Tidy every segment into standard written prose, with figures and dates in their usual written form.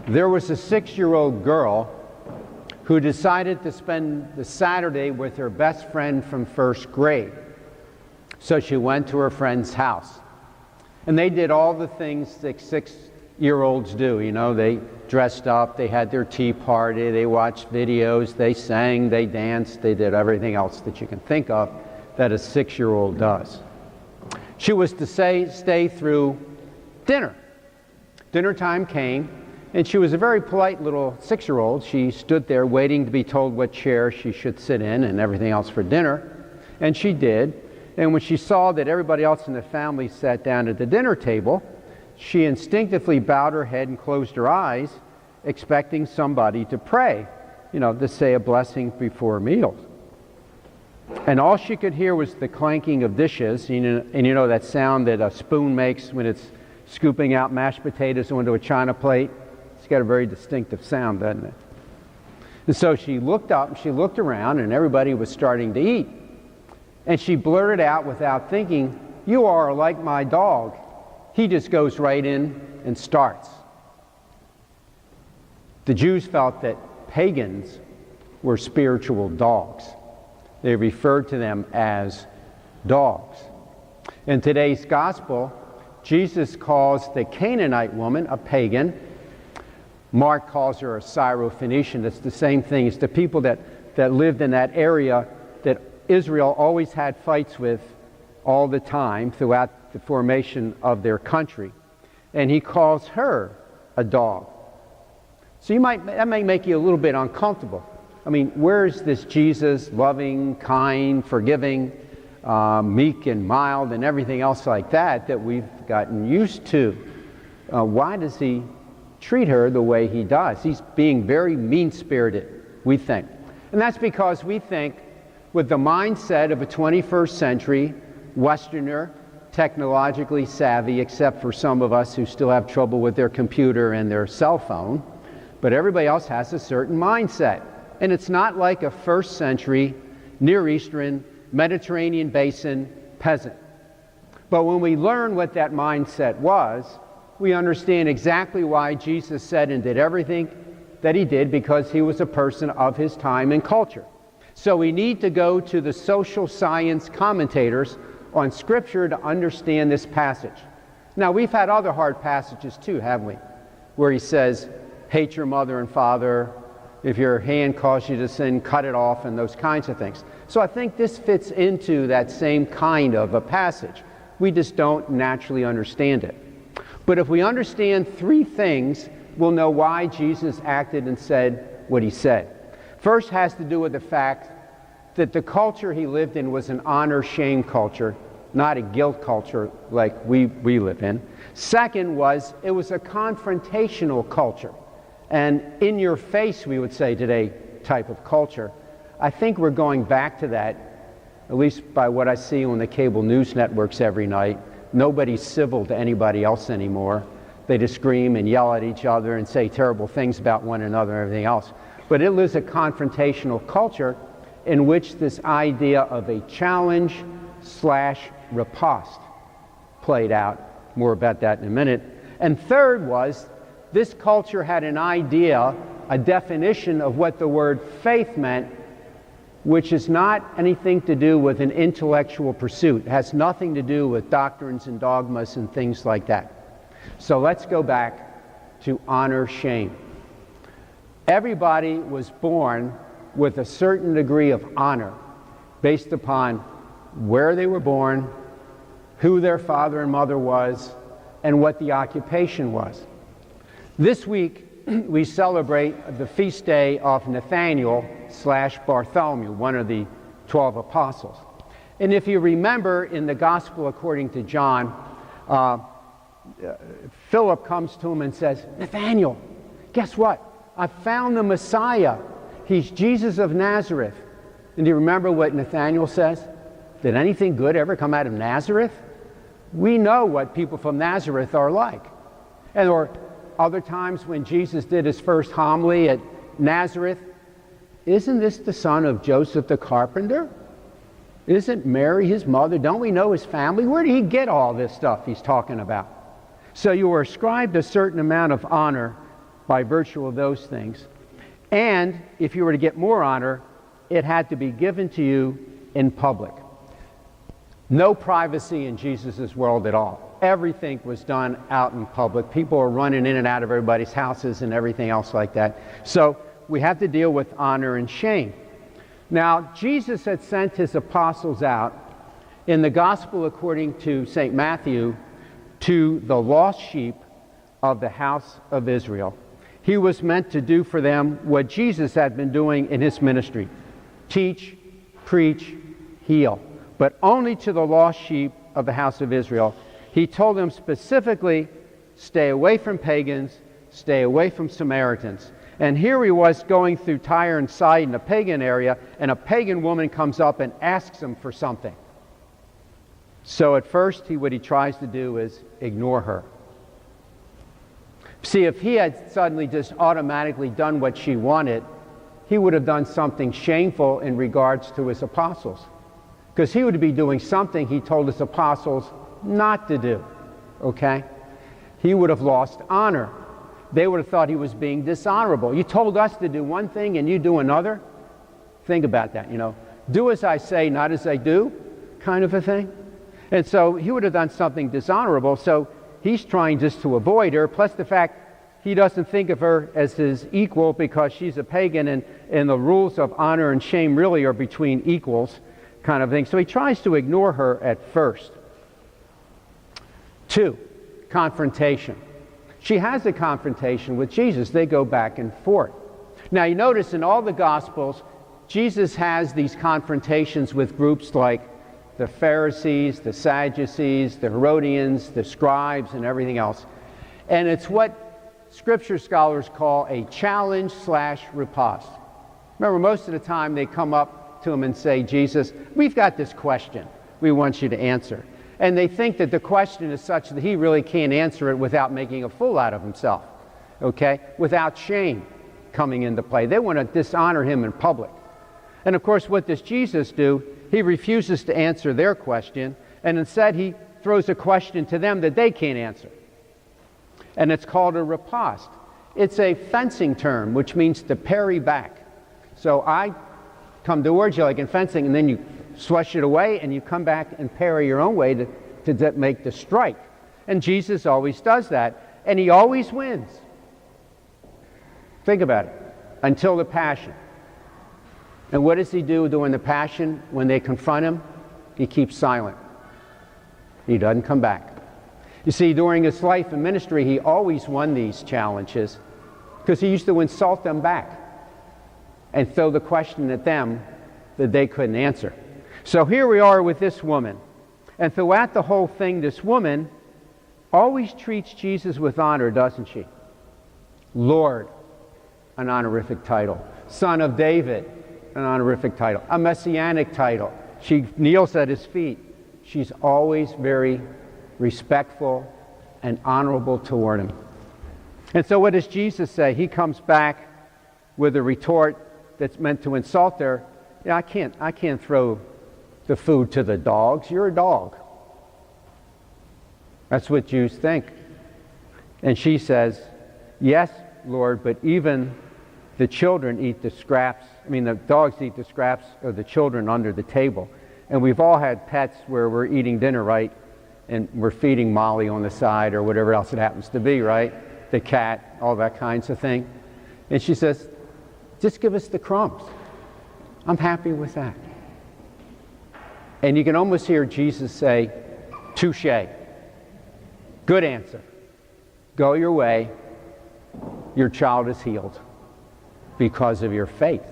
There was a 6-year-old girl who decided to spend the Saturday with her best friend from first grade. So she went to her friend's house. And they did all the things that 6-year-olds do. You know, they dressed up, they had their tea party, they watched videos, they sang, they danced, they did everything else that you can think of that a 6-year-old does. She was to stay through dinner. Dinner time came, and she was a very polite little 6-year-old. She stood there waiting to be told what chair she should sit in and everything else for dinner, and she did. And when she saw that everybody else in the family sat down at the dinner table, she instinctively bowed her head and closed her eyes, expecting somebody to pray, you know, to say a blessing before meals. And all she could hear was the clanking of dishes, and you know that sound that a spoon makes when it's scooping out mashed potatoes onto a china plate? It's got a very distinctive sound, doesn't it? And so she looked up, and she looked around, and everybody was starting to eat. And she blurted out without thinking, "You are like my dog. He just goes right in and starts." The Jews felt that pagans were spiritual dogs. They referred to them as dogs. In today's gospel, Jesus calls the Canaanite woman a pagan. Mark calls her a Syro-Phoenician. It's the same thing. It's the people that lived in that area that Israel always had fights with all the time throughout the formation of their country. And he calls her a dog. So that might make you a little bit uncomfortable. I mean, where's this Jesus, loving, kind, forgiving, meek and mild and everything else like that we've gotten used to? Why does he treat her the way he does? He's being very mean-spirited, we think. And that's because we think with the mindset of a 21st century Westerner, technologically savvy, except for some of us who still have trouble with their computer and their cell phone, but everybody else has a certain mindset. And it's not like a first century Near Eastern, Mediterranean basin peasant. But when we learn what that mindset was, we understand exactly why Jesus said and did everything that he did, because he was a person of his time and culture. So we need to go to the social science commentators on Scripture to understand this passage. Now, we've had other hard passages too, haven't we? Where he says, hate your mother and father. If your hand causes you to sin, cut it off, and those kinds of things. So I think this fits into that same kind of a passage. We just don't naturally understand it. But if we understand three things, we'll know why Jesus acted and said what he said. First has to do with the fact that the culture he lived in was an honor-shame culture, not a guilt culture like we live in. Second was, it was a confrontational culture. And in your face, we would say today, type of culture. I think we're going back to that, at least by what I see on the cable news networks every night. Nobody's civil to anybody else anymore. They just scream and yell at each other and say terrible things about one another and everything else. But it was a confrontational culture in which this idea of a challenge/riposte played out. More about that in a minute. And third was, this culture had an idea, a definition of what the word faith meant, which is not anything to do with an intellectual pursuit. It has nothing to do with doctrines and dogmas and things like that. So let's go back to honor-shame. Everybody was born with a certain degree of honor based upon where they were born, who their father and mother was, and what the occupation was. This week, we celebrate the feast day of Nathaniel/Bartholomew, one of the 12 apostles. And if you remember in the Gospel according to John, Philip comes to him and says, Nathaniel, guess what? I found the Messiah. He's Jesus of Nazareth. And do you remember what Nathaniel says? Did anything good ever come out of Nazareth? We know what people from Nazareth are like. And or other times when Jesus did his first homily at Nazareth, isn't this the son of Joseph the carpenter? Isn't Mary his mother? Don't we know his family? Where did he get all this stuff he's talking about? So you were ascribed a certain amount of honor by virtue of those things. And if you were to get more honor, it had to be given to you in public. No privacy in Jesus' world at all. Everything was done out in public. People were running in and out of everybody's houses and everything else like that. So we have to deal with honor and shame. Now, Jesus had sent his apostles out in the gospel according to St. Matthew to the lost sheep of the house of Israel. He was meant to do for them what Jesus had been doing in his ministry: teach, preach, heal. But only to the lost sheep of the house of Israel. He told them specifically, stay away from pagans, stay away from Samaritans. And here he was going through Tyre and Sidon, a pagan area, and a pagan woman comes up and asks him for something. So at first, what he tries to do is ignore her. See, if he had suddenly just automatically done what she wanted, he would have done something shameful in regards to his apostles. Because he would be doing something he told his apostles not to do. Okay? He would have lost honor. They would have thought he was being dishonorable. You told us to do one thing and you do another? Think about that, Do as I say, not as I do, kind of a thing. And so he would have done something dishonorable, so he's trying just to avoid her, plus the fact he doesn't think of her as his equal because she's a pagan, and the rules of honor and shame really are between equals, kind of thing. So he tries to ignore her at first. 2, confrontation. She has a confrontation with Jesus. They go back and forth. Now you notice in all the Gospels, Jesus has these confrontations with groups like the Pharisees, the Sadducees, the Herodians, the scribes, and everything else. And it's what Scripture scholars call a challenge/riposte. Remember, most of the time they come up to him and say, Jesus, we've got this question we want you to answer. And they think that the question is such that he really can't answer it without making a fool out of himself, okay? Without shame coming into play. They want to dishonor him in public. And of course, what does Jesus do? He refuses to answer their question, and instead he throws a question to them that they can't answer. And it's called a riposte. It's a fencing term, which means to parry back. So I come towards you like in fencing, and then you swish it away, and you come back and parry your own way to make the strike. And Jesus always does that, and he always wins. Think about it. Until the Passion. And what does he do during the Passion when they confront him? He keeps silent. He doesn't come back. You see, during his life and ministry, he always won these challenges because he used to insult them back and throw the question at them that they couldn't answer. So here we are with this woman. And throughout the whole thing, this woman always treats Jesus with honor, doesn't she? Lord, an honorific title. Son of David, an honorific title. A messianic title. She kneels at his feet. She's always very respectful and honorable toward him. And so what does Jesus say? He comes back with a retort that's meant to insult her. Yeah, I can't throw the food to the dogs. You're a dog. That's what Jews think. And she says, yes, Lord, but even the children eat the scraps. The dogs eat the scraps of the children under the table. And we've all had pets where we're eating dinner, right? And we're feeding Molly on the side or whatever else it happens to be, right? The cat, all that kinds of thing. And she says, just give us the crumbs. I'm happy with that. And you can almost hear Jesus say, touche. Good answer. Go your way. Your child is healed because of your faith,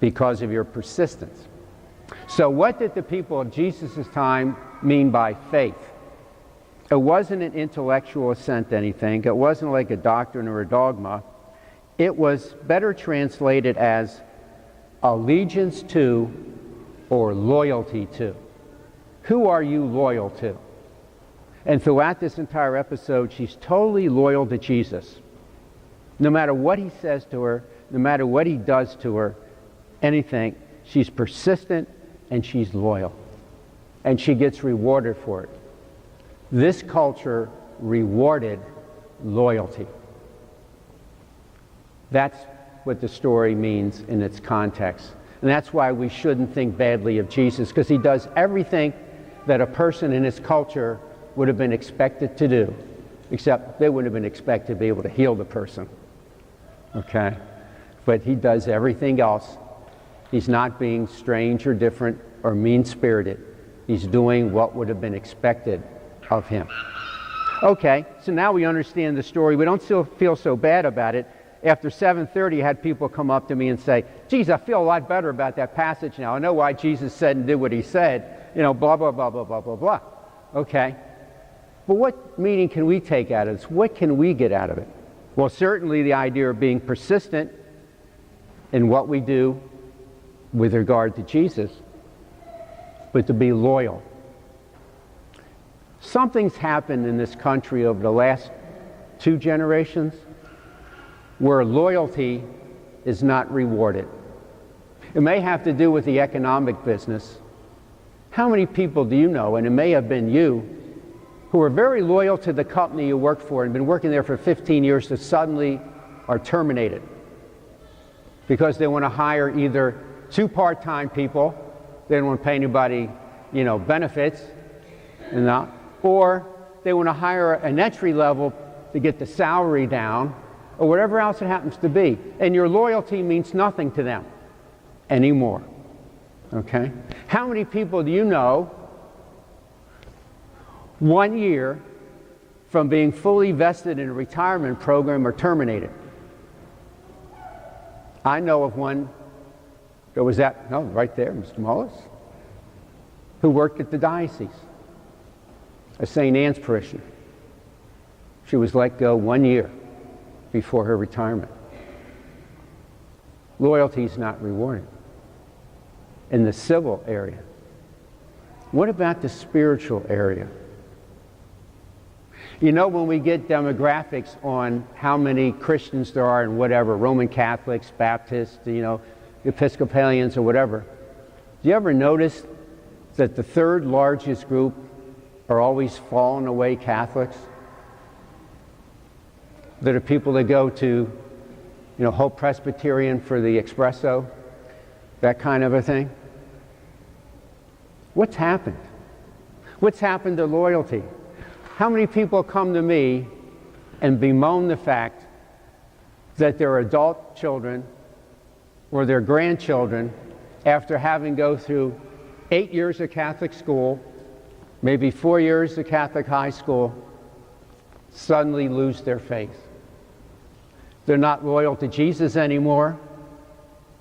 because of your persistence. So what did the people of Jesus' time mean by faith? It wasn't an intellectual assent to anything. It wasn't like a doctrine or a dogma. It was better translated as allegiance to or loyalty to. Who are you loyal to? And throughout this entire episode, she's totally loyal to Jesus. No matter what he says to her, no matter what he does to her, anything, she's persistent and she's loyal. And she gets rewarded for it. This culture rewarded loyalty. That's what the story means in its context. And that's why we shouldn't think badly of Jesus, because he does everything that a person in his culture would have been expected to do, except they wouldn't have been expected to be able to heal the person. Okay? But he does everything else. He's not being strange or different or mean-spirited. He's doing what would have been expected of him. Okay, so now we understand the story. We don't still feel so bad about it. After 7:30, I had people come up to me and say, geez, I feel a lot better about that passage now. I know why Jesus said and did what he said, blah, blah, blah, blah, blah, blah, blah. Okay, but what meaning can we take out of this? What can we get out of it? Well, certainly the idea of being persistent in what we do with regard to Jesus, but to be loyal. Something's happened in this country over the last 2 generations where loyalty is not rewarded. It may have to do with the economic business. How many people do you know, and it may have been you, who are very loyal to the company you work for and been working there for 15 years that suddenly are terminated because they want to hire either 2 part-time people, they don't want to pay anybody, benefits, or they want to hire an entry level to get the salary down, or whatever else it happens to be. And your loyalty means nothing to them anymore. Okay? How many people do you know 1 year from being fully vested in a retirement program are terminated? I know of one that was right there, Mr. Mullis, who worked at the diocese, a St. Anne's parishioner. She was let go 1 year before her retirement. Loyalty is not rewarded. In the civil area. What about the spiritual area? When we get demographics on how many Christians there are in whatever, Roman Catholics, Baptists, Episcopalians or whatever, do you ever notice that the 3rd largest group are always fallen away Catholics? That are people that go to, Hope Presbyterian for the espresso, that kind of a thing. What's happened? What's happened to loyalty? How many people come to me and bemoan the fact that their adult children or their grandchildren, after having go through 8 years of Catholic school, maybe 4 years of Catholic high school, suddenly lose their faith? They're not loyal to Jesus anymore.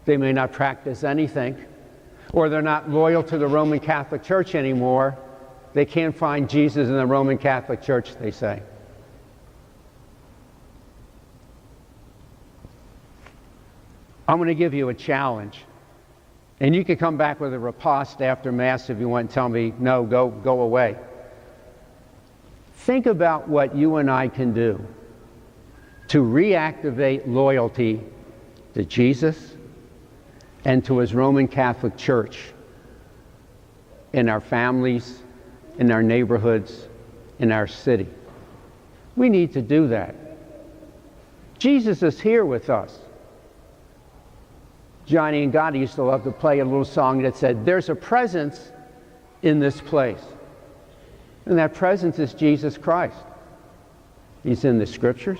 They may not practice anything. Or they're not loyal to the Roman Catholic Church anymore. They can't find Jesus in the Roman Catholic Church, they say. I'm going to give you a challenge. And you can come back with a riposte after Mass if you want and tell me, no, go away. Think about what you and I can do to reactivate loyalty to Jesus and to his Roman Catholic Church in our families, in our neighborhoods, in our city. We need to do that. Jesus is here with us. Johnny and Gotti used to love to play a little song that said, there's a presence in this place. And that presence is Jesus Christ. He's in the Scriptures.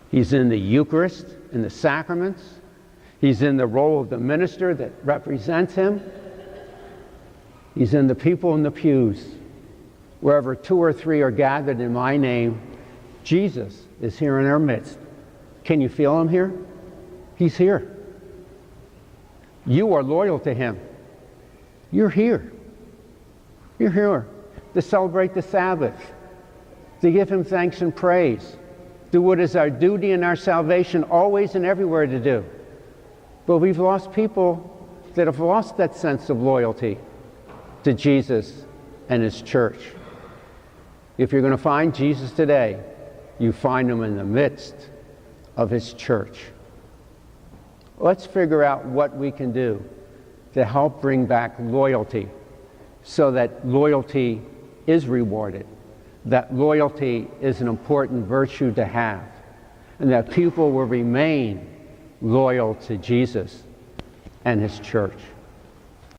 He's in the Eucharist, in the sacraments. He's in the role of the minister that represents him. He's in the people in the pews. Wherever 2 or 3 are gathered in my name, Jesus is here in our midst. Can you feel him here? He's here. You are loyal to him. You're here. You're here to celebrate the Sabbath, to give him thanks and praise, do what is our duty and our salvation always and everywhere to do. But we've lost people that have lost that sense of loyalty to Jesus and his church. If you're going to find Jesus today, you find him in the midst of his church. Let's figure out what we can do to help bring back loyalty so that loyalty is rewarded, that loyalty is an important virtue to have. and that people will remain loyal to Jesus and his church.